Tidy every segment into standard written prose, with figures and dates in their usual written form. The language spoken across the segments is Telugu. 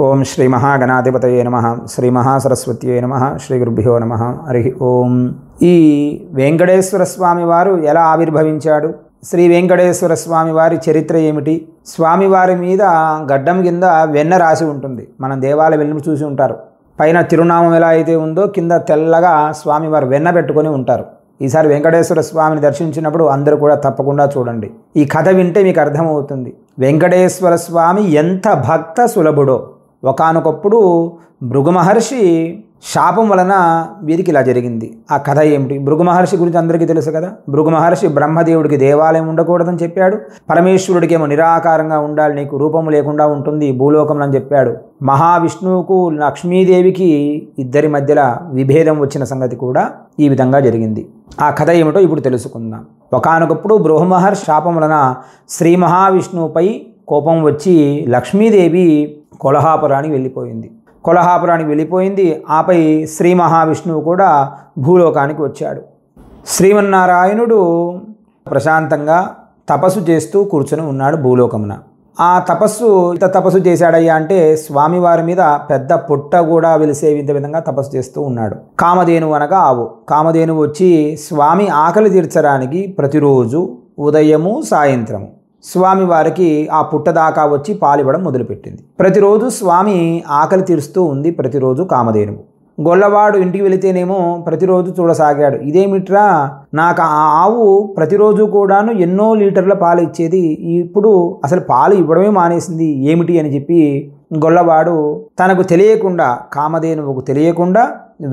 ఓం శ్రీ మహాగణాధిపతయే నమః. శ్రీ మహాసరస్వత్యే నమః. శ్రీ గురుభ్యో నమః. హరి ఓం. ఈ వెంకటేశ్వర స్వామి వారు ఎలా ఆవిర్భవించాడు, శ్రీ వెంకటేశ్వర స్వామి వారి చరిత్ర ఏమిటి? స్వామివారి మీద గడ్డం కింద వెన్న రాసి ఉంటుంది. మనం దేవాలయం వెళ్ళి చూసి ఉంటారు. పైన తిరునామం ఎలా అయితే ఉందో కింద తెల్లగా స్వామివారు వెన్న పెట్టుకొని ఉంటారు. ఈసారి వెంకటేశ్వర స్వామిని దర్శించినప్పుడు అందరూ కూడా తప్పకుండా చూడండి. ఈ కథ వింటే మీకు అర్థమవుతుంది వెంకటేశ్వర స్వామి ఎంత భక్త సులభుడో. ఒకానొకప్పుడు భృగు మహర్షి శాపం వలన వీరికి ఇలా జరిగింది. ఆ కథ ఏమిటి? భృగు మహర్షి గురించి అందరికీ తెలుసు కదా. భృగు మహర్షి బ్రహ్మదేవుడికి దేవాలయం ఉండకూడదని చెప్పాడు. పరమేశ్వరుడికేమో నిరాకారంగా ఉండాలి, నీకు రూపము లేకుండా ఉంటుంది భూలోకంలో అని చెప్పాడు. మహావిష్ణువుకు లక్ష్మీదేవికి ఇద్దరి మధ్యలో విభేదం వచ్చిన సంగతి కూడా ఈ విధంగా జరిగింది. ఆ కథ ఏమిటో ఇప్పుడు తెలుసుకుందాం. ఒకానొకప్పుడు భృగు మహర్షి శాపం వలన శ్రీ మహావిష్ణువుపై కోపం వచ్చి లక్ష్మీదేవి కొల్హాపురానికి వెళ్ళిపోయింది. ఆపై శ్రీ మహావిష్ణువు కూడా భూలోకానికి వచ్చాడు. శ్రీమన్నారాయణుడు ప్రశాంతంగా తపస్సు చేస్తూ కూర్చొని ఉన్నాడు భూలోకమున. ఆ తపస్సు చేశాడయ్యా అంటే స్వామివారి మీద పెద్ద పుట్ట కూడా వెలిసే విధంగా తపస్సు చేస్తూ ఉన్నాడు. కామధేనువు అనగా ఆవు. కామధేనువు వచ్చి స్వామి ఆకలి తీర్చడానికి ప్రతిరోజు ఉదయము సాయంత్రము స్వామివారికి ఆ పుట్ట దాకా వచ్చి పాలివ్వడం మొదలుపెట్టింది. ప్రతిరోజు స్వామి ఆకలి తీరుస్తూ ఉంది. ప్రతిరోజు కామధేనువు. గొల్లవాడు ఇంటికి వెళితేనేమో ప్రతిరోజు చూడసాగాడు. ఇదేమిట్రా, నాకు ఆ ఆవు ప్రతిరోజు కూడాను ఎన్నో లీటర్ల పాలు ఇచ్చేది, ఇప్పుడు అసలు పాలు ఇవ్వడమే మానేసింది ఏమిటి అని చెప్పి గొల్లవాడు తనకు తెలియకుండా, కామధేనువుకు తెలియకుండా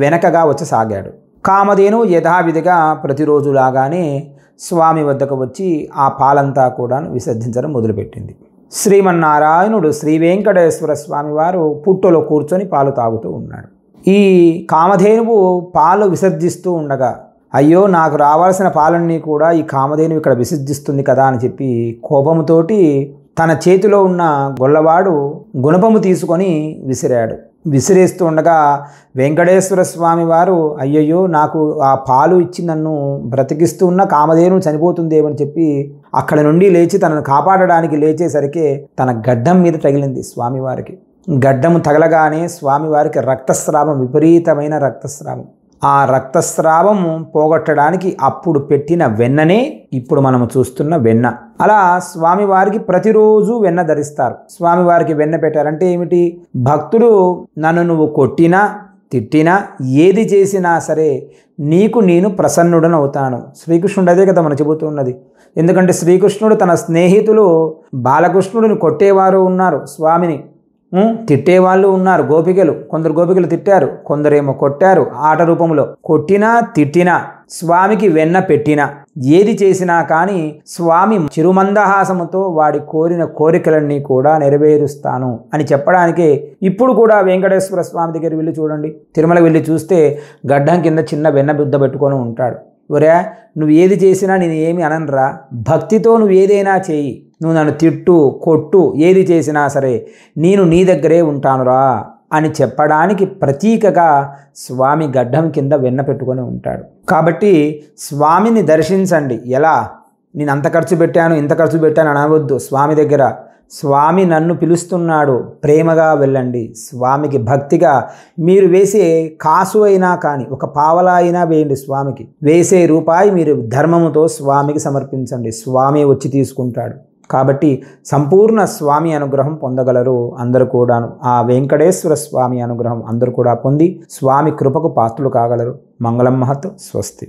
వెనకగా వచ్చసాగాడు. కామధేనువు యథావిధిగా ప్రతిరోజులాగానే స్వామి వద్దకు వచ్చి ఆ పాలంతా కూడా విసర్జించడం మొదలుపెట్టింది. శ్రీమన్నారాయణుడు శ్రీ వెంకటేశ్వర స్వామి వారు పుట్టలో కూర్చొని పాలు తాగుతూ ఉన్నాడు. ఈ కామధేనువు పాలు విసర్జిస్తూ ఉండగా, అయ్యో నాకు రావాల్సిన పాలన్నీ కూడా ఈ కామధేనువు ఇక్కడ విసర్జిస్తుంది కదా అని చెప్పి కోపముతోటి తన చేతిలో ఉన్న గొల్లవాడు గుణపము తీసుకొని విసిరేస్తూ ఉండగా వెంకటేశ్వర స్వామి వారు అయ్యయ్యో నాకు ఆ పాలు ఇచ్చి నన్ను బ్రతికిస్తూ ఉన్న కామధేనువు చనిపోతుందేమని చెప్పి అక్కడ నుండి లేచి తనను కాపాడడానికి లేచేసరికి తన గడ్డం మీద తగిలింది స్వామివారికి. గడ్డము తగలగానే స్వామివారికి రక్తస్రావం, విపరీతమైన రక్తస్రావం. ఆ రక్తస్రావం పోగొట్టడానికి అప్పుడు పెట్టిన వెన్ననే ఇప్పుడు మనము చూస్తున్న వెన్న. అలా స్వామివారికి ప్రతిరోజు వెన్న ధరిస్తారు. స్వామివారికి వెన్న పెట్టారంటే ఏమిటి? భక్తుడు నన్ను నువ్వు కొట్టినా తిట్టినా ఏది చేసినా సరే నీకు నేను ప్రసన్నుడను అవుతాను. శ్రీకృష్ణుడు అదే కదా మనం చెబుతున్నది. ఎందుకంటే శ్రీకృష్ణుడు తన స్నేహితులు బాలకృష్ణుడిని కొట్టేవారు ఉన్నారు, స్వామిని తిట్టేవాళ్ళు ఉన్నారు. కొందరు గోపికలు తిట్టారు, కొందరేమో కొట్టారు. ఆట రూపంలో కొట్టినా తిట్టినా స్వామికి వెన్న పెట్టినా ఏది చేసినా కానీ స్వామి చిరుమందహాసముతో వాడి కోరిన కోరికలన్నీ కూడా నెరవేరుస్తాను అని చెప్పడానికే ఇప్పుడు కూడా వెంకటేశ్వర స్వామి దగ్గర వెళ్ళి చూడండి. తిరుమల వెళ్ళి చూస్తే గడ్డం కింద చిన్న వెన్న బుద్ధ పెట్టుకొని ఉంటాడు. ఒరే, నువ్వు ఏది చేసినా నేను ఏమి అననురా, భక్తితో నువ్వు ఏదైనా చేయి, నువ్వు నన్ను తిట్టు కొట్టు ఏది చేసినా సరే నేను నీ దగ్గరే ఉంటానురా అని చెప్పడానికి ప్రతీకగా స్వామి గడ్డం కింద వెన్న పెట్టుకొని ఉంటాడు. కాబట్టి స్వామిని దర్శించండి. ఎలా? నేను అంత ఖర్చు పెట్టాను ఇంత ఖర్చు పెట్టాను అనవద్దు. స్వామి దగ్గర స్వామి నన్ను పిలుస్తున్నాడు, ప్రేమగా వెళ్ళండి. స్వామికి భక్తిగా మీరు వేసే కాసు అయినా కానీ ఒక పావలా అయినా వేయండి. స్వామికి వేసే రూపాయి మీరు ధర్మముతో స్వామికి సమర్పించండి. స్వామి వచ్చి తీసుకుంటాడు. కాబట్టి సంపూర్ణ స్వామి అనుగ్రహం పొందగలరు అందరూ కూడాను. ఆ వెంకటేశ్వర స్వామి అనుగ్రహం అందరూ కూడా పొంది స్వామి కృపకు పాత్రులు కాగలరు. మంగళం మహత్. స్వస్తి.